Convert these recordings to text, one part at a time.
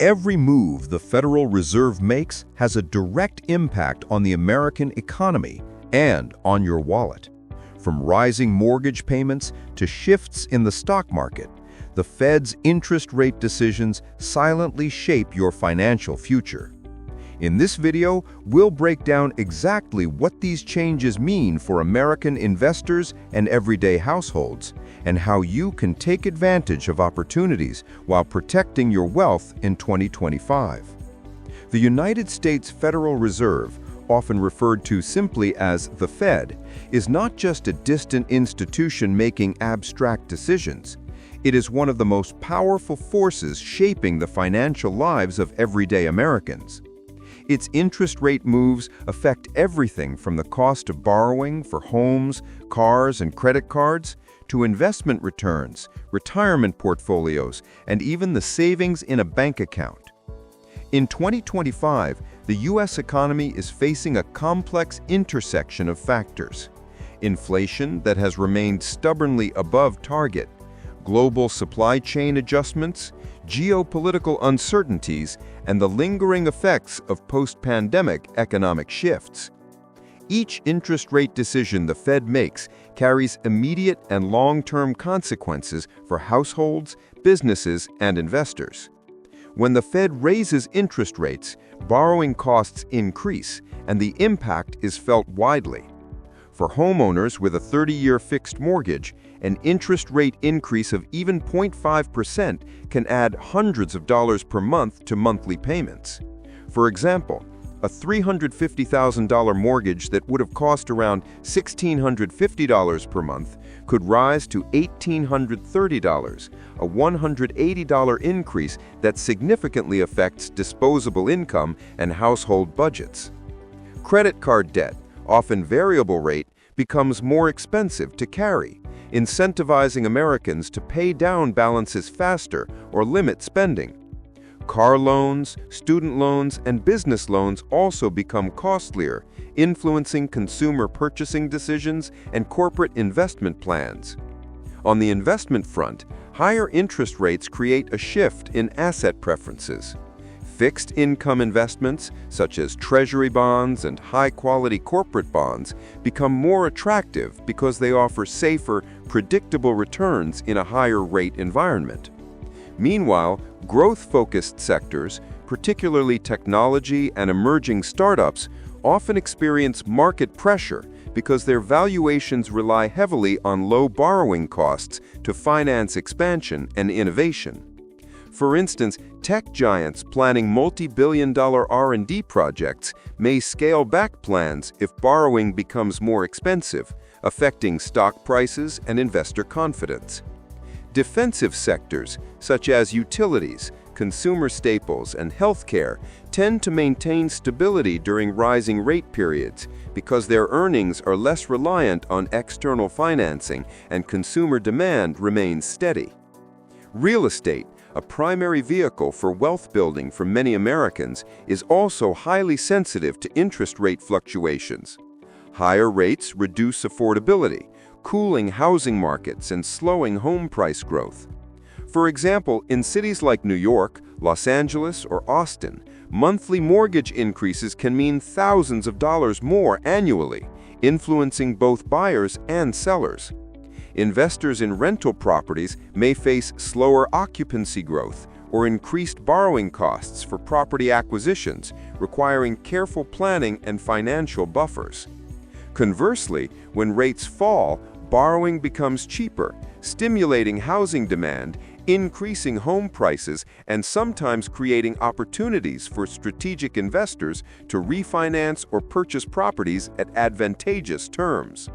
Every move the Federal Reserve makes has a direct impact on the American economy and on your wallet. From rising mortgage payments to shifts in the stock market, the Fed's interest rate decisions silently shape your financial future. In this video, we'll break down exactly what these changes mean for American investors and everyday households, and how you can take advantage of opportunities while protecting your wealth in 2025. The United States Federal Reserve, often referred to simply as the Fed, is not just a distant institution making abstract decisions. It is one of the most powerful forces shaping the financial lives of everyday Americans. Its interest rate moves affect everything from the cost of borrowing for homes, cars, and credit cards, to investment returns, retirement portfolios, and even the savings in a bank account. In 2025, the U.S. economy is facing a complex intersection of factors: inflation that has remained stubbornly above target, global supply chain adjustments, geopolitical uncertainties, and the lingering effects of post-pandemic economic shifts. Each interest rate decision the Fed makes carries immediate and long-term consequences for households, businesses, and investors. When the Fed raises interest rates, borrowing costs increase, and the impact is felt widely. For homeowners with a 30-year fixed mortgage, an interest rate increase of even 0.5% can add hundreds of dollars per month to monthly payments. For example, a $350,000 mortgage that would have cost around $1,650 per month could rise to $1,830, a $180 increase that significantly affects disposable income and household budgets. Credit card debt, often variable rate, becomes more expensive to carry, incentivizing Americans to pay down balances faster or limit spending. Car loans, student loans, and business loans also become costlier, influencing consumer purchasing decisions and corporate investment plans. On the investment front, higher interest rates create a shift in asset preferences. Fixed income investments, such as treasury bonds and high-quality corporate bonds, become more attractive because they offer safer, predictable returns in a higher rate environment. Meanwhile, growth-focused sectors, particularly technology and emerging startups, often experience market pressure because their valuations rely heavily on low borrowing costs to finance expansion and innovation. For instance, tech giants planning multi-billion-dollar R&D projects may scale back plans if borrowing becomes more expensive, affecting stock prices and investor confidence. Defensive sectors, such as utilities, consumer staples, and healthcare, tend to maintain stability during rising rate periods because their earnings are less reliant on external financing and consumer demand remains steady. Real estate, a primary vehicle for wealth building for many Americans, is also highly sensitive to interest rate fluctuations. Higher rates reduce affordability, cooling housing markets and slowing home price growth. For example, in cities like New York, Los Angeles, or Austin, monthly mortgage increases can mean thousands of dollars more annually, influencing both buyers and sellers. Investors in rental properties may face slower occupancy growth or increased borrowing costs for property acquisitions, requiring careful planning and financial buffers. Conversely, when rates fall, borrowing becomes cheaper, stimulating housing demand, increasing home prices, and sometimes creating opportunities for strategic investors to refinance or purchase properties at advantageous terms.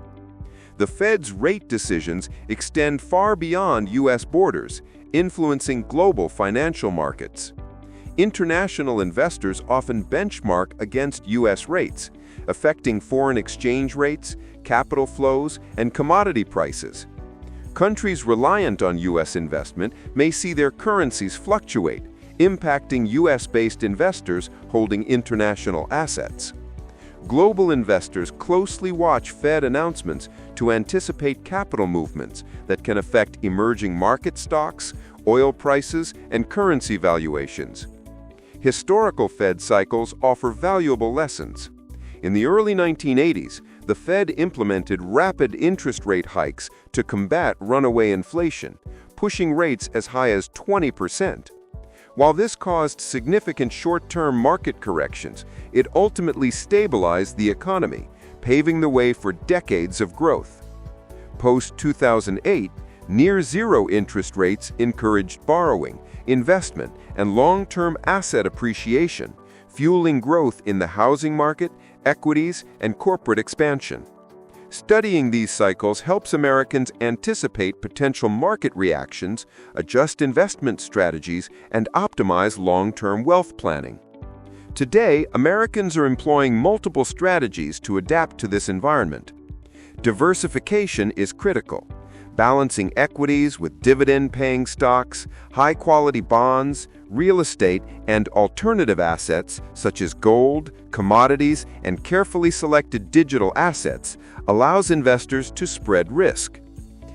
The Fed's rate decisions extend far beyond U.S. borders, influencing global financial markets. International investors often benchmark against U.S. rates, affecting foreign exchange rates, capital flows, and commodity prices. Countries reliant on U.S. investment may see their currencies fluctuate, impacting U.S.-based investors holding international assets. Global investors closely watch Fed announcements to anticipate capital movements that can affect emerging market stocks, oil prices, and currency valuations. Historical Fed cycles offer valuable lessons. In the early 1980s, the Fed implemented rapid interest rate hikes to combat runaway inflation, pushing rates as high as 20%. While this caused significant short-term market corrections, it ultimately stabilized the economy, paving the way for decades of growth. Post-2008, near-zero interest rates encouraged borrowing, investment, and long-term asset appreciation, fueling growth in the housing market, equities, and corporate expansion. Studying these cycles helps Americans anticipate potential market reactions, adjust investment strategies, and optimize long-term wealth planning. Today, Americans are employing multiple strategies to adapt to this environment. Diversification is critical. Balancing equities with dividend-paying stocks, high-quality bonds, real estate, and alternative assets such as gold, commodities, and carefully selected digital assets allows investors to spread risk.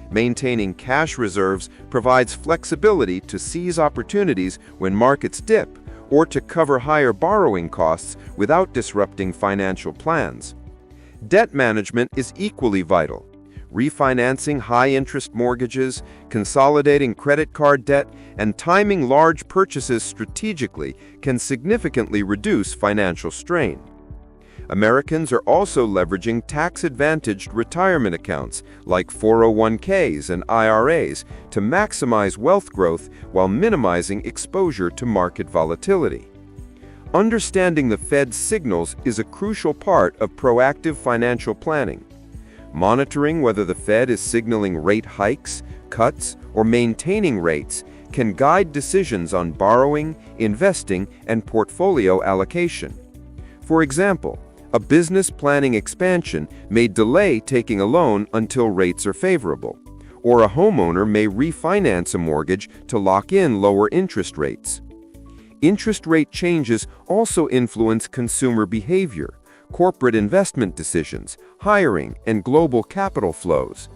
Maintaining cash reserves provides flexibility to seize opportunities when markets dip or to cover higher borrowing costs without disrupting financial plans. Debt management is equally vital. Refinancing high-interest mortgages, consolidating credit card debt, and timing large purchases strategically can significantly reduce financial strain. Americans are also leveraging tax-advantaged retirement accounts like 401ks and IRAs to maximize wealth growth while minimizing exposure to market volatility. Understanding the Fed's signals is a crucial part of proactive financial planning. Monitoring whether the Fed is signaling rate hikes, cuts, or maintaining rates can guide decisions on borrowing, investing, and portfolio allocation. For example, a business planning expansion may delay taking a loan until rates are favorable, or a homeowner may refinance a mortgage to lock in lower interest rates. Interest rate changes also influence consumer behavior, corporate investment decisions, hiring, and global capital flows.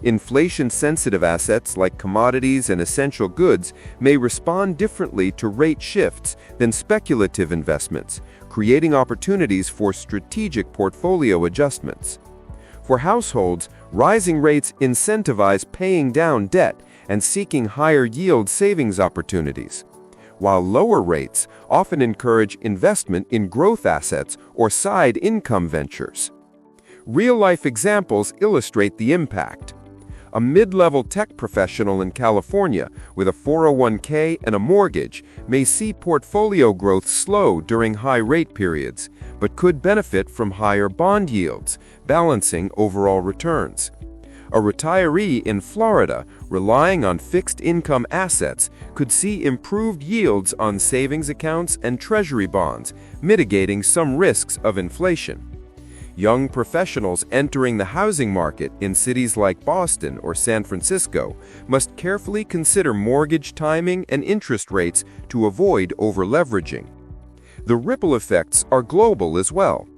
Inflation-sensitive assets like commodities and essential goods may respond differently to rate shifts than speculative investments, creating opportunities for strategic portfolio adjustments. For households, rising rates incentivize paying down debt and seeking higher yield savings opportunities, while lower rates often encourage investment in growth assets or side income ventures. Real-life examples illustrate the impact. A mid-level tech professional in California with a 401k and a mortgage may see portfolio growth slow during high-rate periods, but could benefit from higher bond yields, balancing overall returns. A retiree in Florida relying on fixed-income assets could see improved yields on savings accounts and treasury bonds, mitigating some risks of inflation. Young professionals entering the housing market in cities like Boston or San Francisco must carefully consider mortgage timing and interest rates to avoid over-leveraging. The ripple effects are global as well.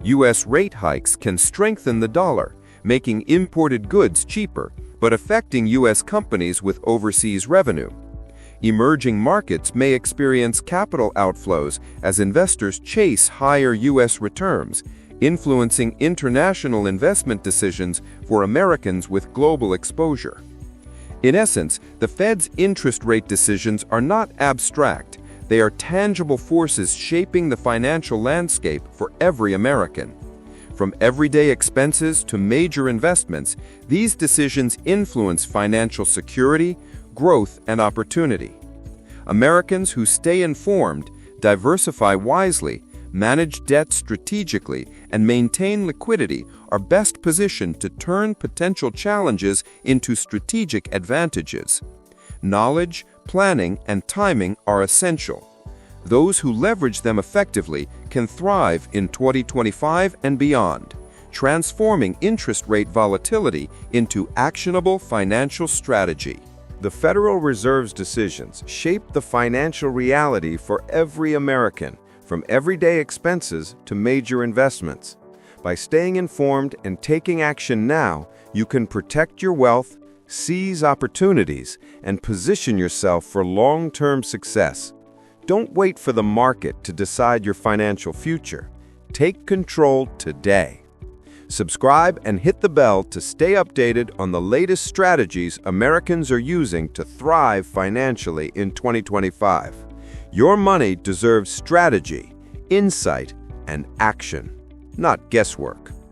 U.S. rate hikes can strengthen the dollar, making imported goods cheaper, but affecting U.S. companies with overseas revenue. Emerging markets may experience capital outflows as investors chase higher U.S. returns, influencing international investment decisions for Americans with global exposure. In essence, the Fed's interest rate decisions are not abstract. They are tangible forces shaping the financial landscape for every American. From everyday expenses to major investments, these decisions influence financial security, growth, and opportunity. Americans who stay informed, diversify wisely, manage debt strategically, and maintain liquidity are best positioned to turn potential challenges into strategic advantages. Knowledge, planning, and timing are essential. Those who leverage them effectively can thrive in 2025 and beyond, transforming interest rate volatility into actionable financial strategy. The Federal Reserve's decisions shape the financial reality for every American, from everyday expenses to major investments. By staying informed and taking action now, you can protect your wealth, seize opportunities, and position yourself for long-term success. Don't wait for the market to decide your financial future. Take control today. Subscribe and hit the bell to stay updated on the latest strategies Americans are using to thrive financially in 2025. Your money deserves strategy, insight, and action, not guesswork.